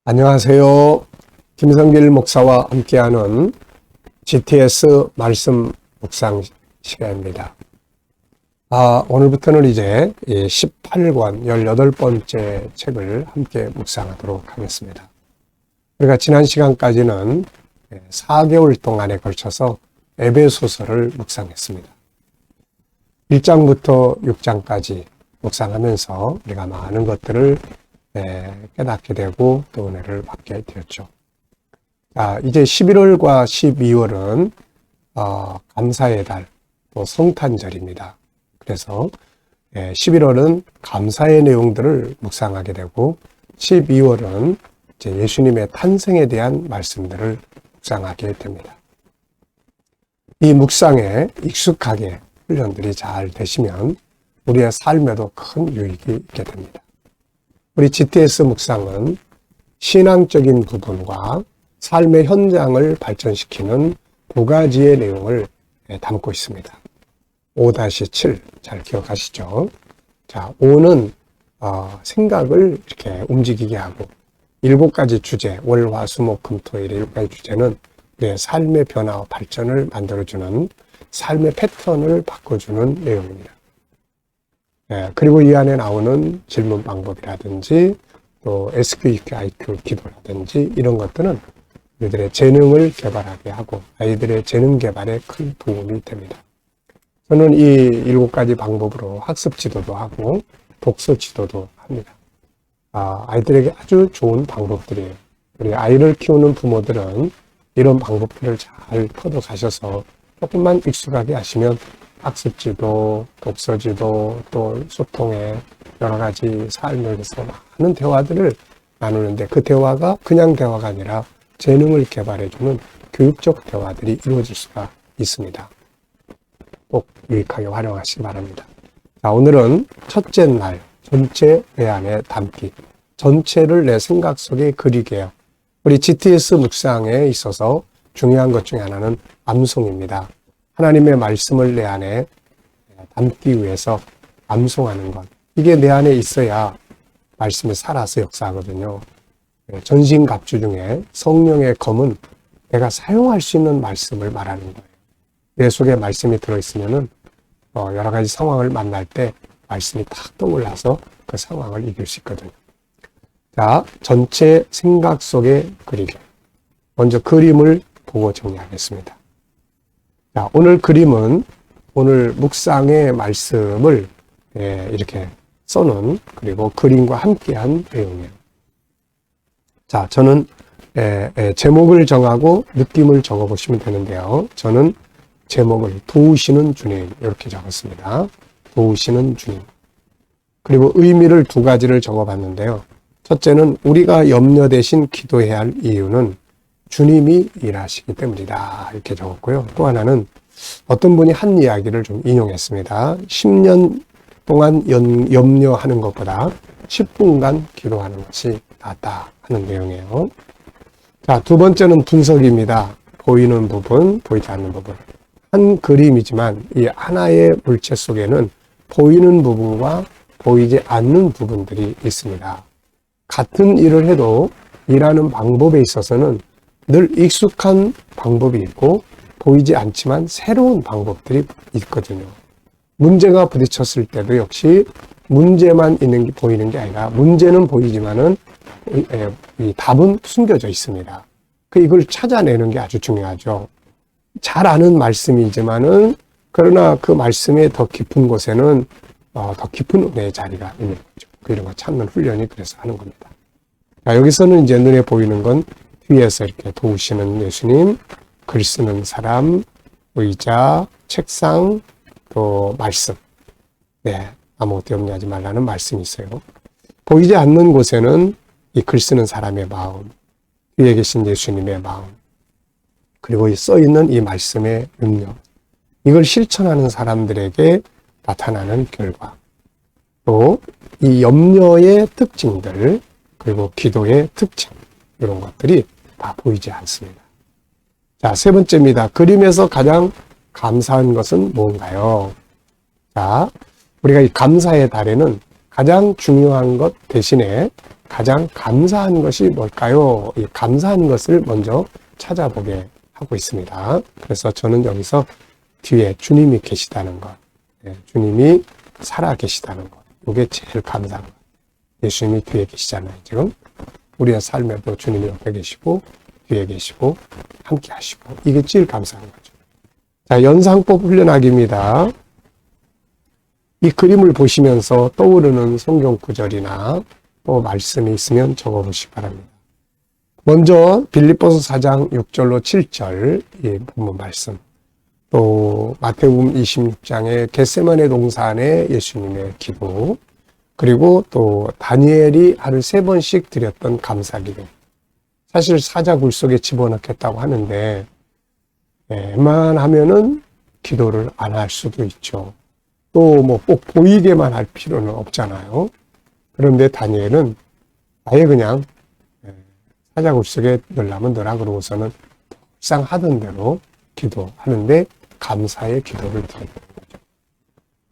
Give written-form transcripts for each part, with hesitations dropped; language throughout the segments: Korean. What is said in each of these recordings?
안녕하세요. 김성길 목사와 함께하는 GTS 말씀 묵상 시간입니다. 오늘부터는 이제 18권 18번째 책을 함께 묵상하도록 하겠습니다. 우리가 지난 시간까지는 4개월 동안에 걸쳐서 에베소서를 묵상했습니다. 1장부터 6장까지 묵상하면서 우리가 많은 것들을 깨닫게 되고 또 은혜를 받게 되었죠. 이제 11월과 12월은 감사의 달, 또 성탄절입니다. 그래서 11월은 감사의 내용들을 묵상하게 되고 12월은 이제 예수님의 탄생에 대한 말씀들을 묵상하게 됩니다. 이 묵상에 익숙하게 훈련들이 잘 되시면 우리의 삶에도 큰 유익이 있게 됩니다. 우리 GTS 묵상은 신앙적인 부분과 삶의 현장을 발전시키는 두 가지의 내용을 담고 있습니다. 5-7 잘 기억하시죠? 5는 생각을 이렇게 움직이게 하고 7가지 주제, 월, 화, 수, 목, 금, 토, 일 7가지 주제는 내 삶의 변화와 발전을 만들어주는 삶의 패턴을 바꿔주는 내용입니다. 그리고 이 안에 나오는 질문 방법이라든지 또 SQEQ, IQ 기도라든지 이런 것들은 우리들의 재능을 개발하게 하고 아이들의 재능 개발에 큰 도움이 됩니다. 저는 이 7가지 방법으로 학습 지도도 하고 독서 지도도 합니다. 아이들에게 아주 좋은 방법들이에요. 우리 아이를 키우는 부모들은 이런 방법들을 잘 터득하셔서 조금만 익숙하게 하시면 학습지도, 독서지도, 또 소통에 여러 가지 삶에서 많은 대화들을 나누는데 그 대화가 그냥 대화가 아니라 재능을 개발해주는 교육적 대화들이 이루어질 수가 있습니다. 꼭 유익하게 활용하시기 바랍니다. 오늘은 첫째 날, 전체 내 안에 담기, 전체를 내 생각 속에 그리게요. 우리 GTS 묵상에 있어서 중요한 것 중에 하나는 암송입니다. 하나님의 말씀을 내 안에 담기 위해서 암송하는 것. 이게 내 안에 있어야 말씀이 살아서 역사하거든요. 전신갑주 중에 성령의 검은 내가 사용할 수 있는 말씀을 말하는 거예요. 내 속에 말씀이 들어있으면은 여러 가지 상황을 만날 때 말씀이 탁 떠올라서 그 상황을 이길 수 있거든요. 전체 생각 속에 그리게. 먼저 그림을 보고 정리하겠습니다. 오늘 그림은 오늘 묵상의 말씀을 이렇게 써놓은 그리고 그림과 함께한 내용이에요. 저는 제목을 정하고 느낌을 적어보시면 되는데요. 저는 제목을 도우시는 주님 이렇게 적었습니다. 도우시는 주님. 그리고 의미를 2가지를 적어봤는데요. 첫째는 우리가 염려 대신 기도해야 할 이유는 주님이 일하시기 때문이다 이렇게 적었고요. 또 하나는 어떤 분이 한 이야기를 좀 인용했습니다. 10년 동안 염려하는 것보다 10분간 기도하는 것이 낫다 하는 내용이에요. 2번째는 분석입니다. 보이는 부분, 보이지 않는 부분. 한 그림이지만 이 하나의 물체 속에는 보이는 부분과 보이지 않는 부분들이 있습니다. 같은 일을 해도 일하는 방법에 있어서는 늘 익숙한 방법이 있고 보이지 않지만 새로운 방법들이 있거든요. 문제가 부딪혔을 때도 역시 문제만 보이는 게 아니라 문제는 보이지만은 이 답은 숨겨져 있습니다. 이걸 찾아내는 게 아주 중요하죠. 잘 아는 말씀이지만은 그러나 그 말씀의 더 깊은 곳에는 더 깊은 은혜의 자리가 있는 거죠. 이런 거 찾는 훈련이 그래서 하는 겁니다. 여기서는 이제 눈에 보이는 건 뒤에서 이렇게 도우시는 예수님, 글 쓰는 사람, 의자, 책상, 또 말씀. 아무것도 염려하지 말라는 말씀이 있어요. 보이지 않는 곳에는 이 글 쓰는 사람의 마음, 위에 계신 예수님의 마음, 그리고 이 써있는 이 말씀의 능력, 이걸 실천하는 사람들에게 나타나는 결과, 또 이 염려의 특징들, 그리고 기도의 특징, 이런 것들이 다 보이지 않습니다. 3번째입니다. 그림에서 가장 감사한 것은 뭔가요? 우리가 이 감사의 달에는 가장 중요한 것 대신에 가장 감사한 것이 뭘까요? 이 감사한 것을 먼저 찾아보게 하고 있습니다. 그래서 저는 여기서 뒤에 주님이 계시다는 것, 주님이 살아 계시다는 것, 이게 제일 감사한 것. 예수님이 뒤에 계시잖아요. 지금 우리의 삶에도 주님이 옆에 계시고 뒤에 계시고 함께 하시고, 이게 제일 감사한 거죠. 자, 연상법 훈련하기입니다. 이 그림을 보시면서 떠오르는 성경 구절이나 또 말씀이 있으면 적어보시기 바랍니다. 먼저 빌립보서 4장 6절로 7절 이 본문 말씀, 또 마태복음 26장의 겟세마네 동산의 예수님의 기도, 그리고 또 다니엘이 하루 3번씩 드렸던 감사기도. 사실 사자굴 속에 집어넣겠다고 하는데 웬만하면은 기도를 안 할 수도 있죠. 또 뭐 꼭 보이게만 할 필요는 없잖아요. 그런데 다니엘은 아예 그냥 사자굴 속에 넣으려면 넣으라 그러고서는 항상 하던 대로 기도하는데 감사의 기도를 드리는 거죠.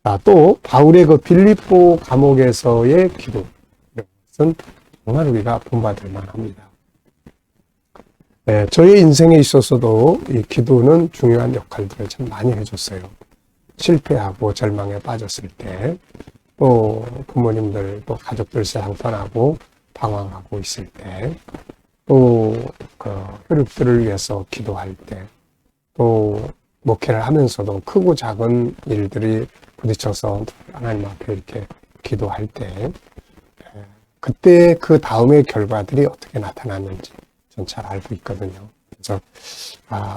자, 또 바울의 그 빌립보 감옥에서의 기도, 이런 것은 정말 우리가 본받을 만합니다. 저의 인생에 있어서도 이 기도는 중요한 역할들을 참 많이 해줬어요. 실패하고 절망에 빠졌을 때, 또 부모님들, 또 가족들 세상 떠나고 방황하고 있을 때, 또 그 혈육들을 위해서 기도할 때, 또 목회를 하면서도 크고 작은 일들이 부딪혀서 하나님 앞에 이렇게 기도할 때, 그때 그 다음의 결과들이 어떻게 나타났는지 전 잘 알고 있거든요. 그래서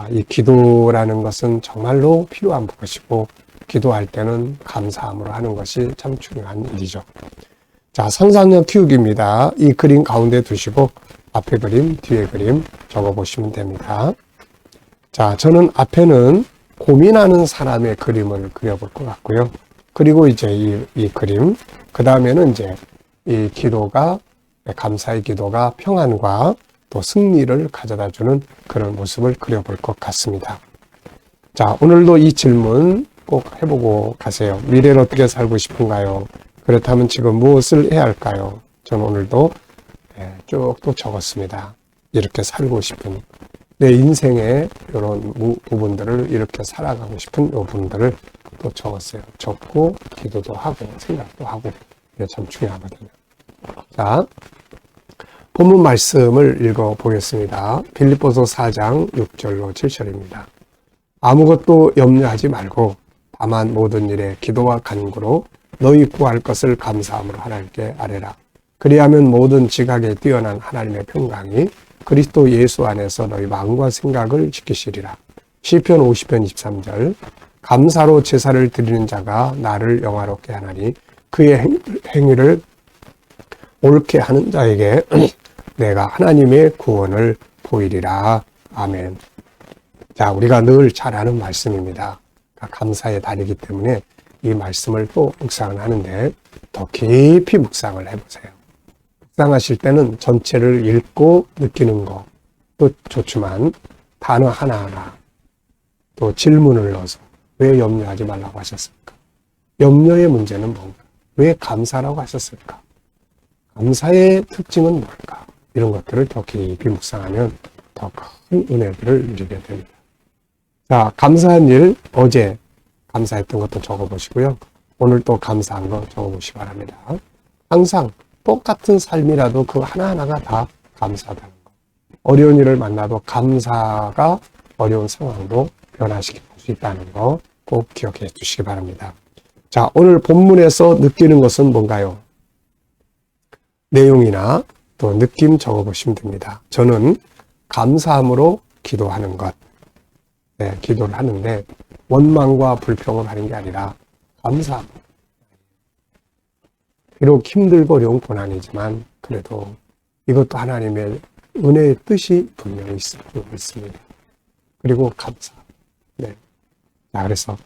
이 기도라는 것은 정말로 필요한 것이고, 기도할 때는 감사함으로 하는 것이 참 중요한 일이죠. 자, 상상력 키우기입니다. 이 그림 가운데 두시고 앞에 그림, 뒤에 그림 적어보시면 됩니다. 자, 저는 앞에는 고민하는 사람의 그림을 그려볼 것 같고요. 그리고 이제 이 그림, 그 다음에는 이제 이 기도가, 감사의 기도가 평안과 또 승리를 가져다 주는 그런 모습을 그려볼 것 같습니다. 자, 오늘도 이 질문 꼭 해보고 가세요. 미래를 어떻게 살고 싶은가요? 그렇다면 지금 무엇을 해야 할까요? 저는 오늘도 쭉 또 적었습니다. 이렇게 살고 싶은, 내 인생의 이런 부분들을 이렇게 살아가고 싶은 이 부분들을 또 적었어요. 적고 기도도 하고 생각도 하고, 이게 참 중요하거든요. 자, 본문 말씀을 읽어 보겠습니다. 빌립보서 4장 6절로 7절입니다. 아무것도 염려하지 말고 다만 모든 일에 기도와 간구로 너희 구할 것을 감사함으로 하나님께 아뢰라. 그리하면 모든 지각에 뛰어난 하나님의 평강이 그리스도 예수 안에서 너희 마음과 생각을 지키시리라. 시편 50편 23절. 감사로 제사를 드리는 자가 나를 영화롭게 하나니 그의 행위를 옳게 하는 자에게 내가 하나님의 구원을 보이리라. 아멘. 자, 우리가 늘 잘 아는 말씀입니다. 감사의 달이기 때문에 이 말씀을 또 묵상을 하는데 더 깊이 묵상을 해보세요. 묵상하실 때는 전체를 읽고 느끼는 것도 좋지만 단어 하나하나 또 질문을 넣어서 왜 염려하지 말라고 하셨을까? 염려의 문제는 뭔가? 왜 감사라고 하셨을까? 감사의 특징은 뭘까? 이런 것들을 더 깊이 묵상하면 더 큰 은혜들을 누리게 됩니다. 자, 감사한 일, 어제 감사했던 것도 적어보시고요. 오늘 또 감사한 거 적어보시기 바랍니다. 항상 똑같은 삶이라도 그 하나하나가 다 감사하다는 거. 어려운 일을 만나도 감사가 어려운 상황도 변화시킬 수 있다는 거 꼭 기억해 주시기 바랍니다. 자, 오늘 본문에서 느끼는 것은 뭔가요? 내용이나 또 느낌 적어보시면 됩니다. 저는 감사함으로 기도하는 것. 기도를 하는데 원망과 불평을 하는 게 아니라 감사함. 비록 힘들고 어려운 고난이지만 그래도 이것도 하나님의 은혜의 뜻이 분명히 있습니다. 그리고 감사. 자, 그래서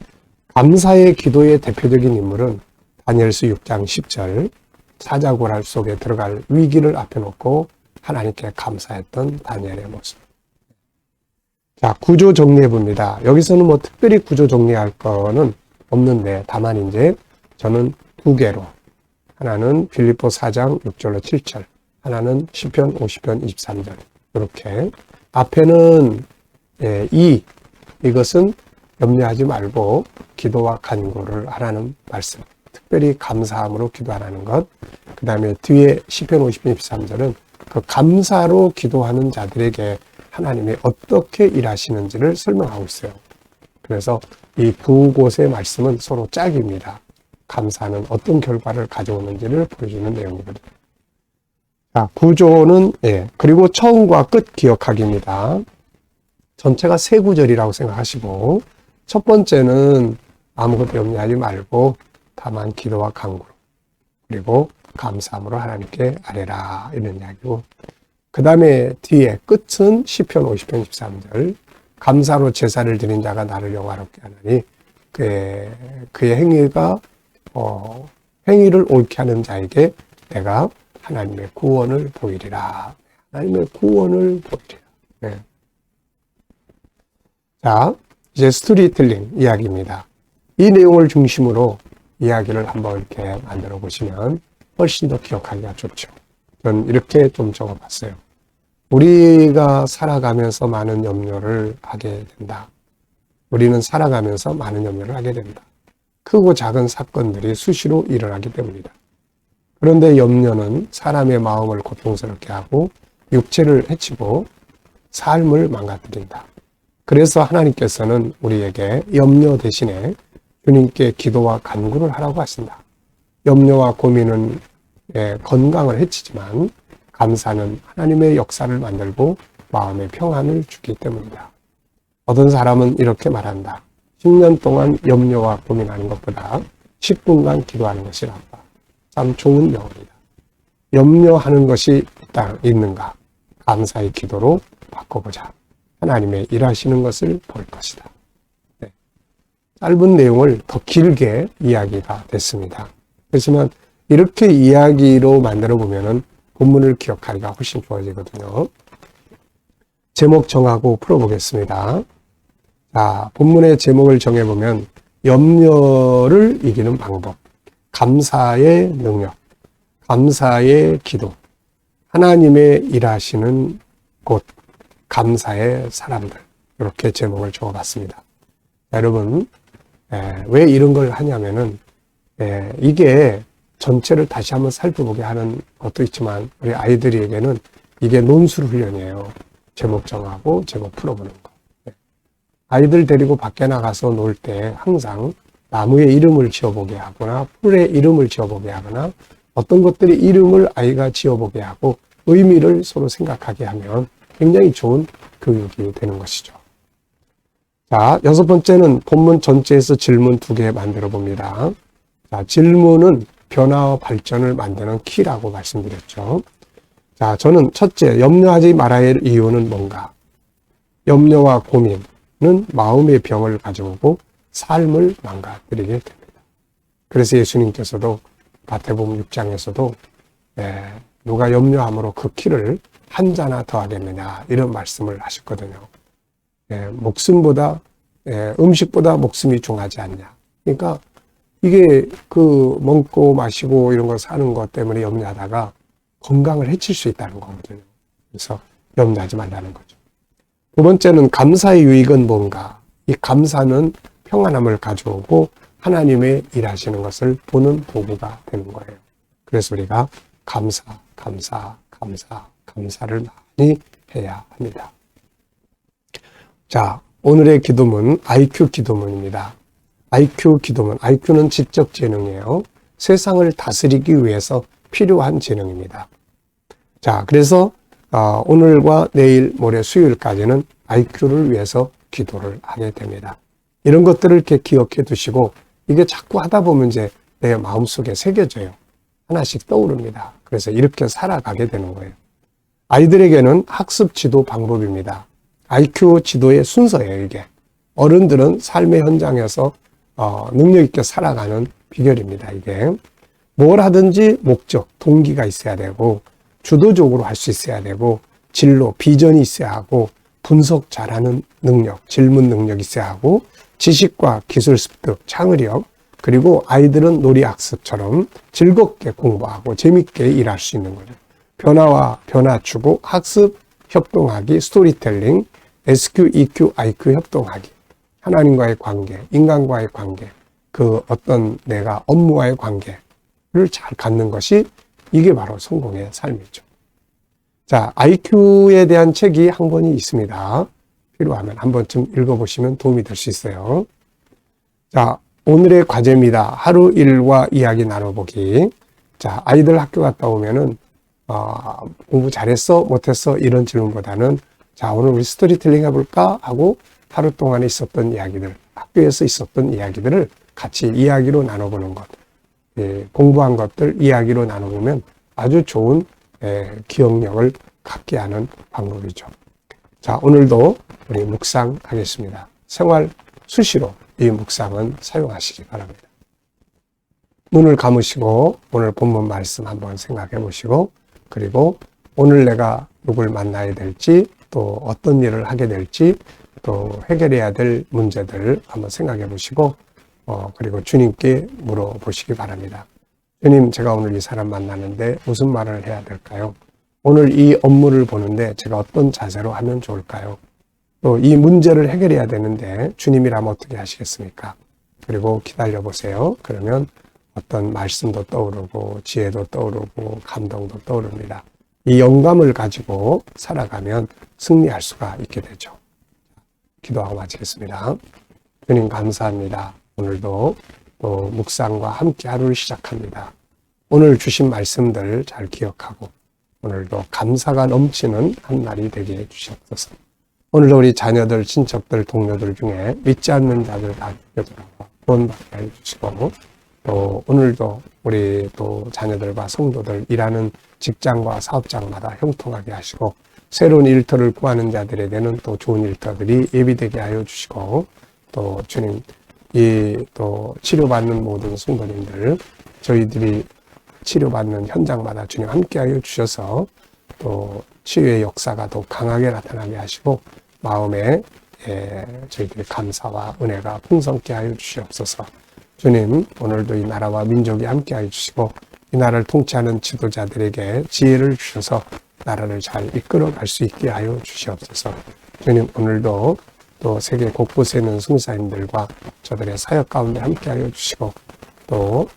감사의 기도의 대표적인 인물은 다니엘서 6장 10절 사자굴 속에 들어갈 위기를 앞에 놓고 하나님께 감사했던 다니엘의 모습. 자, 구조 정리해 봅니다. 여기서는 뭐 특별히 구조 정리할 거는 없는데 다만 이제 저는 두 개로, 하나는 빌립보 4장 6절로 7절, 하나는 시편 50편 23절. 이렇게 앞에는 이것은 염려하지 말고 기도와 간구를 하라는 말씀. 특별히 감사함으로 기도하라는 것. 그 다음에 뒤에 시편 50편 23절은 그 감사로 기도하는 자들에게 하나님이 어떻게 일하시는지를 설명하고 있어요. 그래서 이 두 곳의 말씀은 서로 짝입니다. 감사는 어떤 결과를 가져오는지를 보여주는 내용이거든요. 자, 구조는, 그리고 처음과 끝 기억하기입니다. 전체가 세 구절이라고 생각하시고, 첫 번째는 아무것도 염려하지 말고, 다만 기도와 간구로, 그리고 감사함으로 하나님께 아뢰라, 이런 이야기고, 그 다음에 뒤에 끝은 시편 50편 13절, 감사로 제사를 드린 자가 나를 영화롭게 하나니, 그의 행위를 옳게 하는 자에게 내가 하나님의 구원을 보이리라. 하나님의 구원을 보이리라. 네. 자, 이제 스토리텔링 이야기입니다. 이 내용을 중심으로 이야기를 한번 이렇게 만들어 보시면 훨씬 더 기억하기가 좋죠. 저는 이렇게 좀 적어봤어요. 우리가 살아가면서 많은 염려를 하게 된다. 우리는 살아가면서 많은 염려를 하게 된다. 크고 작은 사건들이 수시로 일어나기 때문이다. 그런데 염려는 사람의 마음을 고통스럽게 하고 육체를 해치고 삶을 망가뜨린다. 그래서 하나님께서는 우리에게 염려 대신에 주님께 기도와 간구를 하라고 하신다. 염려와 고민은 건강을 해치지만 감사는 하나님의 역사를 만들고 마음의 평안을 주기 때문이다. 어떤 사람은 이렇게 말한다. 10년 동안 염려와 고민하는 것보다 10분간 기도하는 것이 낫다. 참 좋은 명언이다. 염려하는 것이 있는가? 감사의 기도로 바꿔보자. 하나님의 일하시는 것을 볼 것이다. 네. 짧은 내용을 더 길게 이야기가 됐습니다. 그렇지만 이렇게 이야기로 만들어 보면은 본문을 기억하기가 훨씬 좋아지거든요. 제목 정하고 풀어보겠습니다. 자, 본문의 제목을 정해보면 염려를 이기는 방법, 감사의 능력, 감사의 기도, 하나님의 일하시는 곳, 감사의 사람들, 이렇게 제목을 적어봤습니다. 여러분, 왜 이런 걸 하냐면은 이게 전체를 다시 한번 살펴보게 하는 것도 있지만 우리 아이들에게는 이게 논술 훈련이에요. 제목 정하고 제목 풀어보는 거. 아이들 데리고 밖에 나가서 놀 때 항상 나무에 이름을 지어보게 하거나 풀에 이름을 지어보게 하거나 어떤 것들의 이름을 아이가 지어보게 하고 의미를 서로 생각하게 하면 굉장히 좋은 교육이 되는 것이죠. 자, 6번째는 본문 전체에서 질문 2개 만들어 봅니다. 자, 질문은 변화와 발전을 만드는 키라고 말씀드렸죠. 자, 저는 첫째, 염려하지 말아야 할 이유는 뭔가? 염려와 고민은 마음의 병을 가져오고 삶을 망가뜨리게 됩니다. 그래서 예수님께서도 마태복음 6장에서도 누가 염려함으로 그 키를 한 자나 더하겠느냐 이런 말씀을 하셨거든요. 목숨보다 음식보다 목숨이 중하지 않냐. 그러니까 이게 그 먹고 마시고 이런 거 사는 것 때문에 염려하다가 건강을 해칠 수 있다는 거거든요. 그래서 염려하지 말라는 거죠. 두 번째는 감사의 유익은 뭔가? 이 감사는 평안함을 가져오고 하나님의 일하시는 것을 보는 도구가 되는 거예요. 그래서 우리가 감사를 많이 해야 합니다. 자, 오늘의 기도문 IQ 기도문입니다. IQ 기도문, IQ는 지적 재능이에요. 세상을 다스리기 위해서 필요한 재능입니다. 자, 그래서 오늘과 내일, 모레, 수요일까지는 IQ를 위해서 기도를 하게 됩니다. 이런 것들을 이렇게 기억해 두시고 이게 자꾸 하다 보면 이제 내 마음속에 새겨져요. 하나씩 떠오릅니다. 그래서 이렇게 살아가게 되는 거예요. 아이들에게는 학습 지도 방법입니다. IQ 지도의 순서예요, 이게. 어른들은 삶의 현장에서 능력 있게 살아가는 비결입니다, 이게. 뭘 하든지 목적, 동기가 있어야 되고 주도적으로 할 수 있어야 되고 진로, 비전이 있어야 하고 분석 잘하는 능력, 질문 능력이 있어야 하고 지식과 기술 습득, 창의력, 그리고 아이들은 놀이학습처럼 즐겁게 공부하고 재밌게 일할 수 있는 거죠. 변화와 변화추구, 학습, 협동하기, 스토리텔링, SQ, EQ, IQ 협동하기, 하나님과의 관계, 인간과의 관계, 그 어떤 내가 업무와의 관계를 잘 갖는 것이 이게 바로 성공의 삶이죠. 자, IQ에 대한 책이 한 권이 있습니다. 필요하면 한 번쯤 읽어보시면 도움이 될 수 있어요. 자, 오늘의 과제입니다. 하루 일과 이야기 나눠보기. 자, 아이들 학교 갔다 오면은 공부 잘했어? 못했어? 이런 질문보다는 자, 오늘 우리 스토리텔링 해볼까? 하고 하루 동안에 있었던 이야기들, 학교에서 있었던 이야기들을 같이 이야기로 나눠보는 것. 공부한 것들 이야기로 나눠보면 아주 좋은 기억력을 갖게 하는 방법이죠. 자, 오늘도 우리 묵상하겠습니다. 생활 수시로 이 묵상은 사용하시기 바랍니다. 눈을 감으시고 오늘 본문 말씀 한번 생각해 보시고, 그리고 오늘 내가 누굴 만나야 될지, 또 어떤 일을 하게 될지, 또 해결해야 될 문제들 한번 생각해 보시고, 그리고 주님께 물어보시기 바랍니다. 주님, 제가 오늘 이 사람 만나는데 무슨 말을 해야 될까요? 오늘 이 업무를 보는데 제가 어떤 자세로 하면 좋을까요? 또 이 문제를 해결해야 되는데 주님이라면 어떻게 하시겠습니까? 그리고 기다려 보세요. 그러면 어떤 말씀도 떠오르고 지혜도 떠오르고 감동도 떠오릅니다. 이 영감을 가지고 살아가면 승리할 수가 있게 되죠. 기도하고 마치겠습니다. 주님 감사합니다. 오늘도 또 묵상과 함께 하루를 시작합니다. 오늘 주신 말씀들 잘 기억하고 오늘도 감사가 넘치는 한 날이 되게 해주시옵소서. 오늘도 우리 자녀들, 친척들, 동료들 중에 믿지 않는 자들 다 되돌아와 구원받게 해주시고, 또 오늘도 우리 또 자녀들과 성도들 일하는 직장과 사업장마다 형통하게 하시고, 새로운 일터를 구하는 자들에게는 또 좋은 일터들이 예비되게 하여 주시고, 또 주님 이 또 치료받는 모든 성도님들, 저희들이 치료받는 현장마다 주님 함께하여 주셔서 또 치유의 역사가 더 강하게 나타나게 하시고, 마음에 저희들의 감사와 은혜가 풍성케 하여 주시옵소서. 주님, 오늘도 이 나라와 민족이 함께하여 주시고, 이 나라를 통치하는 지도자들에게 지혜를 주셔서 나라를 잘 이끌어 갈 수 있게 하여 주시옵소서. 주님, 오늘도 또 세계 곳곳에 있는 승사님들과 저들의 사역 가운데 함께하여 주시고, 또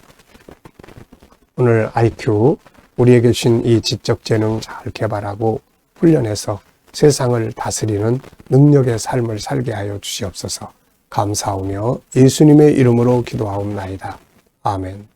오늘 IQ, 우리에게 주신 이 지적 재능 잘 개발하고 훈련해서 세상을 다스리는 능력의 삶을 살게 하여 주시옵소서. 감사하며 예수님의 이름으로 기도하옵나이다. 아멘.